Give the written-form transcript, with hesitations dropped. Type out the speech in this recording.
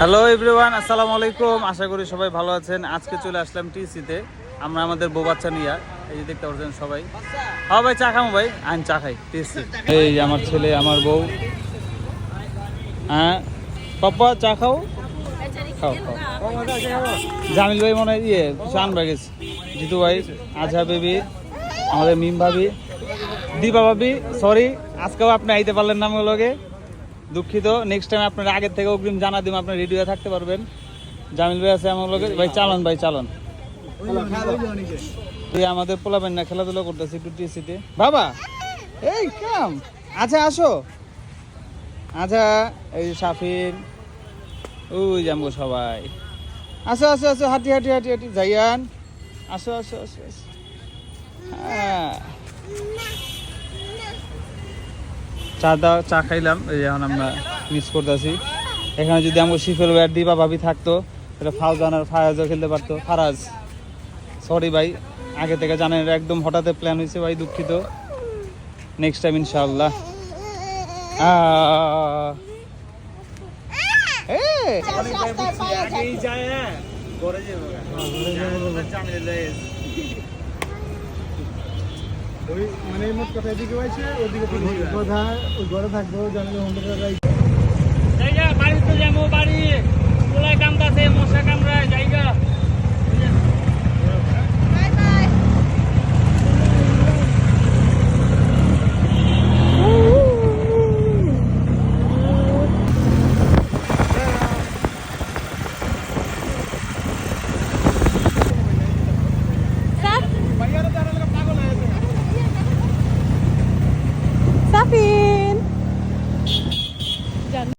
Hello everyone, আসসালামু আলাইকুম। আশা করি সবাই ভালো আছেন। আজকে চলে আসলাম টিসিতে আমরা আমাদের বউ বাচ্চা নিয়ে। এই যে দেখতে পাচ্ছেন সবাই। হ্যাঁ ভাই, চা খাবো ভাই, আমি চা খাই টিসি। এই আমার ছেলে, আমার বউ। হ্যাঁ পাপ্পা, চা খাও খাও খাও। জামিল ভাই মনে হয় কিছু আনবা গেছে। জিতু ভাই, আজহা বেবি, আমাদের মিম ভাবি, দীপা ভাবি। সরি, আজকেও আপনি আইতে পারলেন না আমার লগে, দুঃখিত। নেক্সট টাইম আপনার আগের থেকে অগ্রিম জানা দিব, আপনার রেডি হয়ে থাকতে পারবেন। জামিল ভাই আছে আমার লগে। ভাই চালন, ভাই চালন। আমাদের পোলাবেন না, খেলাধুলা করতেছি একটু টিসিতে। বাবা এই কাম। আচ্ছা আসো। আচ্ছা এই সাফিন, ওই যাবো সবাই। আসো আসো আসো, হাঁটি হাঁটি হাঁটি হাঁটি যাইয়ান। আসো আসো আসো আসো। হ্যাঁ, চা খাইলাম। এই এখন আমরা মিস করতেছি। এখানে যদি আমার শিফেল ওয়ার দিবা ভাবি থাকতো, তাহলে ফাউজান আর ফায়াজও খেলতে পারতো। ফারাজ, সরি ভাই, আগে থেকে জানেন, একদম হঠাৎ প্ল্যান হয়েছে ভাই, দুঃখিত। নেক্সট টাইম ইনশাআল্লাহ। মানে মোট কথা এদিকে হয়েছে, ওদিকে ঘরে থাকবো জানালে